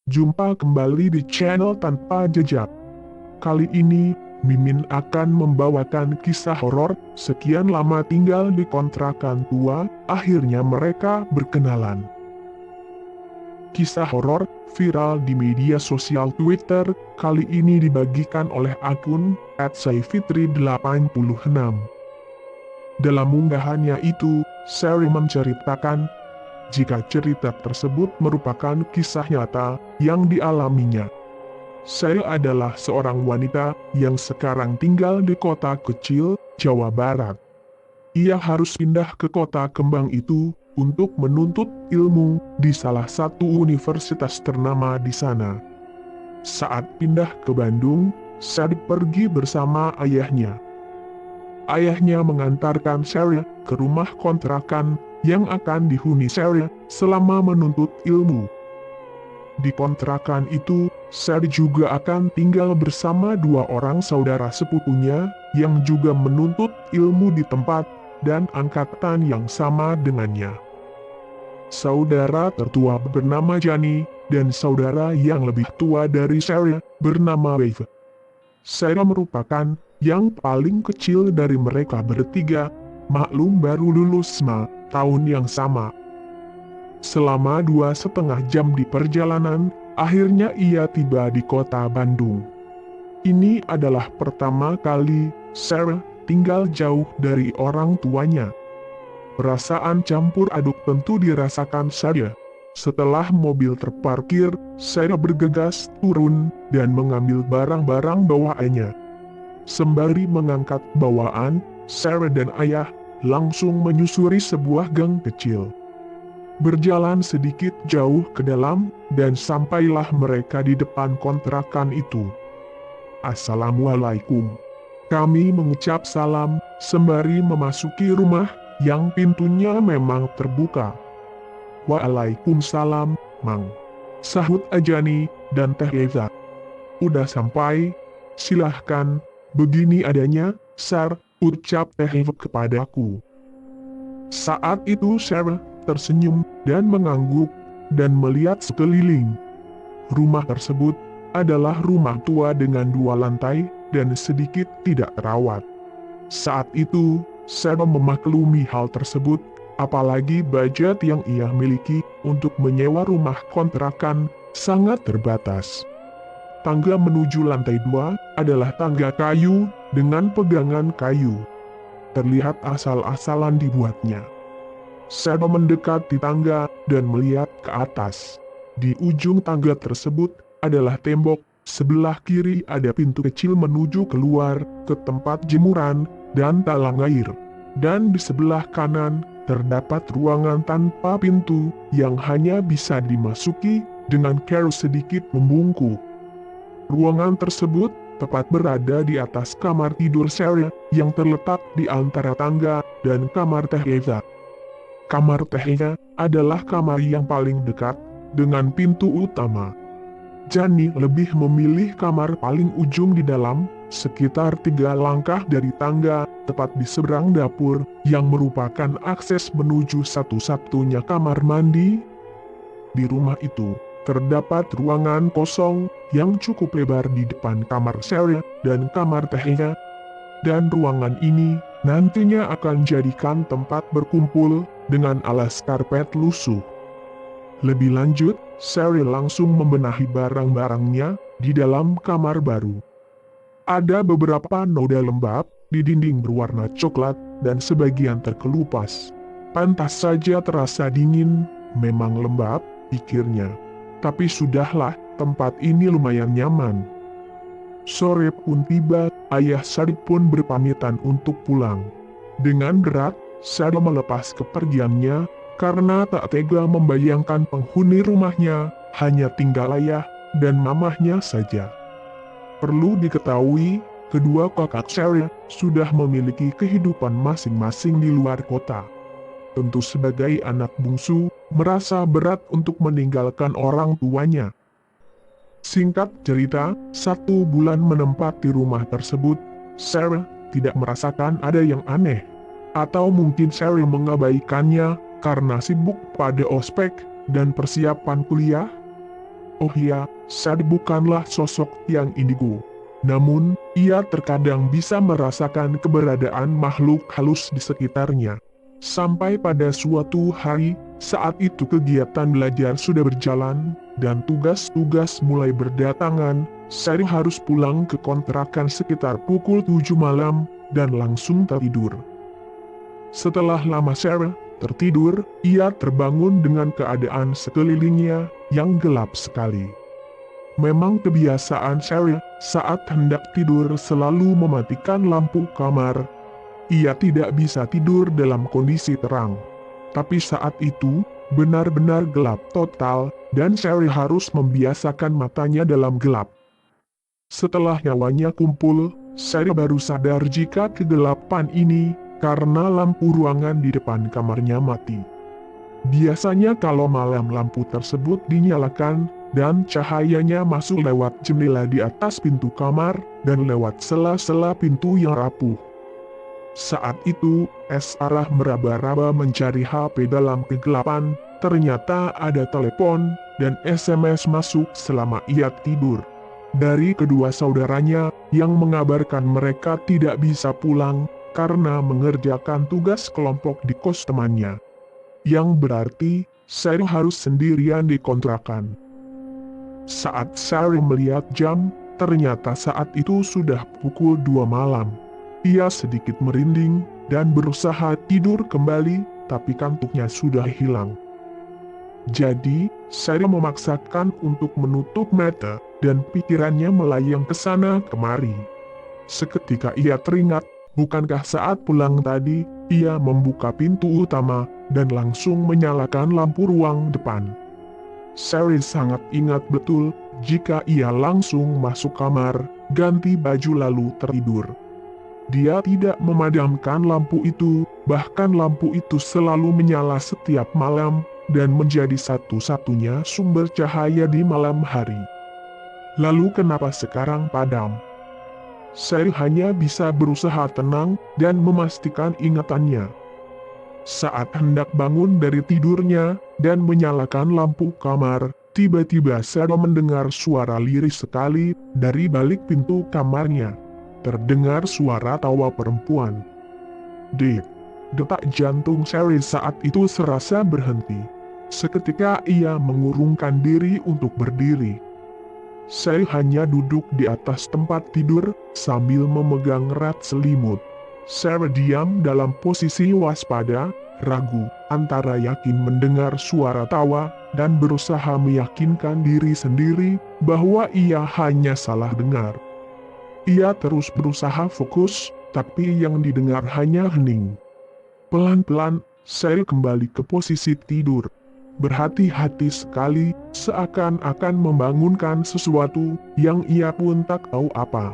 Jumpa kembali di channel Tanpa Jejak. Kali ini, Mimin akan membawakan kisah horor. Sekian lama tinggal di kontrakan tua, akhirnya mereka berkenalan. Kisah horor viral di media sosial Twitter, kali ini dibagikan oleh akun @sayfitri86. Dalam unggahannya itu, Sari menceritakan jika cerita tersebut merupakan kisah nyata yang dialaminya. Saya adalah seorang wanita yang sekarang tinggal di kota kecil, Jawa Barat. Ia harus pindah ke kota kembang itu untuk menuntut ilmu di salah satu universitas ternama di sana. Saat pindah ke Bandung, saya pergi bersama ayahnya. Ayahnya mengantarkan Sari ke rumah kontrakan yang akan dihuni Sari selama menuntut ilmu. Di kontrakan itu, Sari juga akan tinggal bersama dua orang saudara sepupunya yang juga menuntut ilmu di tempat dan angkatan yang sama dengannya. Saudara tertua bernama Jani dan saudara yang lebih tua dari Sari bernama Wave. Sari merupakan yang paling kecil dari mereka bertiga, maklum baru lulus tahun yang sama. Selama 2,5 jam di perjalanan, akhirnya ia tiba di kota Bandung. Ini adalah pertama kali Sarah tinggal jauh dari orang tuanya. Perasaan campur aduk tentu dirasakan Sarah. Setelah mobil terparkir, Sarah bergegas turun dan mengambil barang-barang bawaannya. Sembari mengangkat bawaan, Sarah dan ayah langsung menyusuri sebuah gang kecil. Berjalan sedikit jauh ke dalam, dan sampailah mereka di depan kontrakan itu. "Assalamualaikum." Kami mengucap salam, sembari memasuki rumah, yang pintunya memang terbuka. "Waalaikumsalam, Mang," sahut Ajani dan Teh Eva. "Udah sampai, silahkan, begini adanya, Sar," ucap Teh Eva kepadaku. Saat itu Sarah tersenyum dan mengangguk, dan melihat sekeliling. Rumah tersebut adalah rumah tua dengan 2 lantai, dan sedikit tidak terawat. Saat itu, Sarah memaklumi hal tersebut, apalagi budget yang ia miliki untuk menyewa rumah kontrakan sangat terbatas. Tangga menuju lantai 2 adalah tangga kayu dengan pegangan kayu. Terlihat asal-asalan dibuatnya. Sarah mendekati tangga dan melihat ke atas. Di ujung tangga tersebut adalah tembok, sebelah kiri ada pintu kecil menuju keluar ke tempat jemuran dan talang air. Dan di sebelah kanan terdapat ruangan tanpa pintu yang hanya bisa dimasuki dengan cara sedikit membungkuk. Ruangan tersebut tepat berada di atas kamar tidur Sarah yang terletak di antara tangga dan kamar Teh Eva. Kamar Teh Eva adalah kamar yang paling dekat dengan pintu utama. Jani lebih memilih kamar paling ujung di dalam, sekitar 3 langkah dari tangga, tepat di seberang dapur, yang merupakan akses menuju satu-satunya kamar mandi. Di rumah itu, terdapat ruangan kosong yang cukup lebar di depan kamar Sarah dan kamar Teh Eva. Dan ruangan ini nantinya akan jadikan tempat berkumpul dengan alas karpet lusuh. Lebih lanjut, Sari langsung membenahi barang-barangnya di dalam kamar baru. Ada beberapa noda lembab di dinding berwarna coklat dan sebagian terkelupas. Pantas saja terasa dingin, memang lembab, pikirnya. Tapi sudahlah, tempat ini lumayan nyaman. Sore pun tiba, ayah Sari pun berpamitan untuk pulang. Dengan berat, Sari melepas kepergiannya, karena tak tega membayangkan penghuni rumahnya hanya tinggal ayah dan mamahnya saja. Perlu diketahui, kedua kakak Sari sudah memiliki kehidupan masing-masing di luar kota. Tentu sebagai anak bungsu, merasa berat untuk meninggalkan orang tuanya. Singkat cerita, 1 bulan menempati rumah tersebut, Sarah tidak merasakan ada yang aneh. Atau mungkin Sarah mengabaikannya karena sibuk pada ospek dan persiapan kuliah. Oh ya, Sarah bukanlah sosok yang indigo. Namun, ia terkadang bisa merasakan keberadaan makhluk halus di sekitarnya. Sampai pada suatu hari, saat itu kegiatan belajar sudah berjalan, dan tugas-tugas mulai berdatangan, Sarah harus pulang ke kontrakan sekitar pukul 7 malam, dan langsung tertidur. Setelah lama Sarah tertidur, ia terbangun dengan keadaan sekelilingnya yang gelap sekali. Memang kebiasaan Sarah saat hendak tidur selalu mematikan lampu kamar. Ia tidak bisa tidur dalam kondisi terang. Tapi saat itu, benar-benar gelap total, dan Sarah harus membiasakan matanya dalam gelap. Setelah nyawanya kumpul, Sarah baru sadar jika kegelapan ini karena lampu ruangan di depan kamarnya mati. Biasanya kalau malam lampu tersebut dinyalakan, dan cahayanya masuk lewat jendela di atas pintu kamar, dan lewat sela-sela pintu yang rapuh. Saat itu, Sarah meraba-raba mencari HP dalam kegelapan, ternyata ada telepon, dan SMS masuk selama ia tidur. Dari kedua saudaranya, yang mengabarkan mereka tidak bisa pulang, karena mengerjakan tugas kelompok di kos temannya. Yang berarti, Sarah harus sendirian di kontrakan. Saat Sarah melihat jam, ternyata saat itu sudah pukul 2 malam. Ia sedikit merinding, dan berusaha tidur kembali, tapi kantuknya sudah hilang. Jadi, Sarah memaksakan untuk menutup mata, dan pikirannya melayang ke sana kemari. Seketika ia teringat, bukankah saat pulang tadi, ia membuka pintu utama, dan langsung menyalakan lampu ruang depan. Sarah sangat ingat betul, jika ia langsung masuk kamar, ganti baju lalu tertidur. Dia tidak memadamkan lampu itu, bahkan lampu itu selalu menyala setiap malam, dan menjadi satu-satunya sumber cahaya di malam hari. Lalu kenapa sekarang padam? Sarah hanya bisa berusaha tenang, dan memastikan ingatannya. Saat hendak bangun dari tidurnya, dan menyalakan lampu kamar, tiba-tiba Sarah mendengar suara lirih sekali, dari balik pintu kamarnya. Terdengar suara tawa perempuan. Detak jantung Sarah saat itu serasa berhenti. Seketika ia mengurungkan diri untuk berdiri. Sarah hanya duduk di atas tempat tidur, sambil memegang erat selimut. Sarah diam dalam posisi waspada, ragu, antara yakin mendengar suara tawa, dan berusaha meyakinkan diri sendiri, bahwa ia hanya salah dengar. Ia terus berusaha fokus, tapi yang didengar hanya hening. Pelan-pelan, Sarah kembali ke posisi tidur. Berhati-hati sekali, seakan-akan membangunkan sesuatu, yang ia pun tak tahu apa.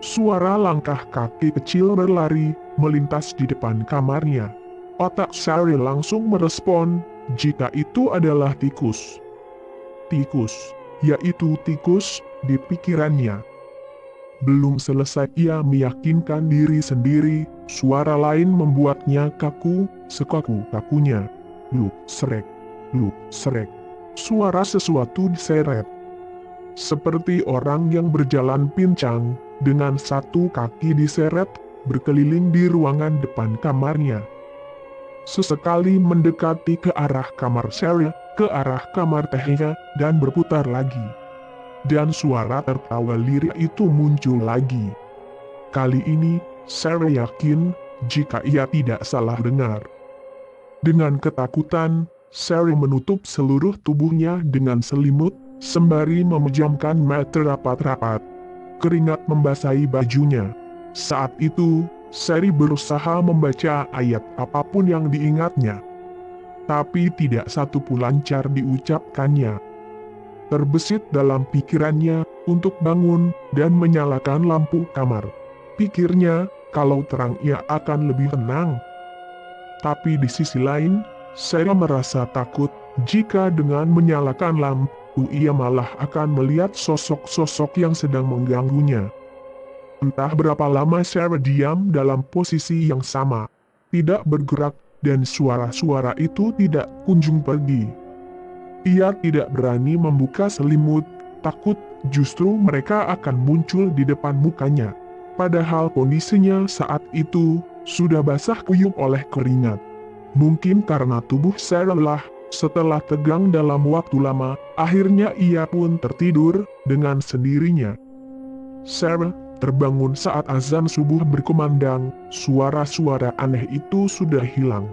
Suara langkah kaki kecil berlari, melintas di depan kamarnya. Otak Sarah langsung merespon, jika itu adalah tikus. Tikus, yaitu tikus, di pikirannya. Belum selesai ia meyakinkan diri sendiri, suara lain membuatnya kaku, sekaku-kakunya. Luk, serek. Luk, serek. Suara sesuatu diseret. Seperti orang yang berjalan pincang, dengan satu kaki diseret, berkeliling di ruangan depan kamarnya. Sesekali mendekati ke arah kamar Sarah, ke arah kamar tehnya, dan berputar lagi. Dan suara tertawa lirih itu muncul lagi. Kali ini, Sarah yakin, jika ia tidak salah dengar. Dengan ketakutan, Sarah menutup seluruh tubuhnya dengan selimut, sembari memejamkan mata rapat-rapat. Keringat membasahi bajunya. Saat itu, Sarah berusaha membaca ayat apapun yang diingatnya. Tapi tidak satu pun lancar diucapkannya. Terbesit dalam pikirannya untuk bangun dan menyalakan lampu kamar. Pikirnya, kalau terang ia akan lebih tenang. Tapi di sisi lain, Sarah merasa takut jika dengan menyalakan lampu ia malah akan melihat sosok-sosok yang sedang mengganggunya. Entah berapa lama Sarah diam dalam posisi yang sama, tidak bergerak, dan suara-suara itu tidak kunjung pergi. Ia tidak berani membuka selimut, takut justru mereka akan muncul di depan mukanya. Padahal kondisinya saat itu sudah basah kuyup oleh keringat. Mungkin karena tubuh Sarah lelah, setelah tegang dalam waktu lama, akhirnya ia pun tertidur dengan sendirinya. Sarah terbangun saat azan subuh berkumandang, suara-suara aneh itu sudah hilang.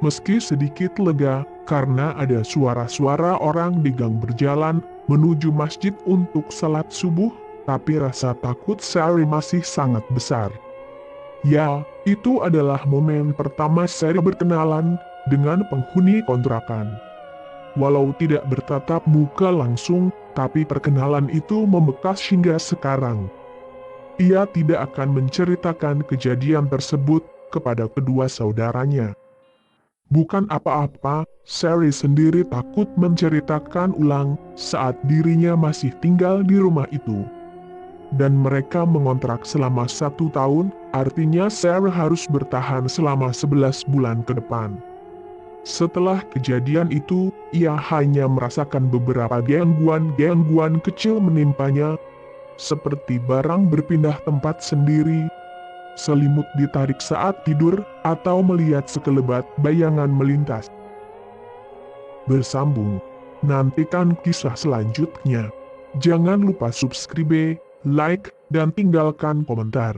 Meski sedikit lega, karena ada suara-suara orang di gang berjalan menuju masjid untuk salat subuh, tapi rasa takut Sarah masih sangat besar. Ya, itu adalah momen pertama Sarah berkenalan dengan penghuni kontrakan. Walau tidak bertatap muka langsung, tapi perkenalan itu membekas hingga sekarang. Ia tidak akan menceritakan kejadian tersebut kepada kedua saudaranya. Bukan apa-apa, Sari sendiri takut menceritakan ulang saat dirinya masih tinggal di rumah itu. Dan mereka mengontrak selama 1 tahun, artinya Sarah harus bertahan selama 11 bulan ke depan. Setelah kejadian itu, ia hanya merasakan beberapa gangguan kecil menimpanya, seperti barang berpindah tempat sendiri, selimut ditarik saat tidur, atau melihat sekelebat bayangan melintas. Bersambung. Nantikan kisah selanjutnya. Jangan lupa subscribe, like, dan tinggalkan komentar.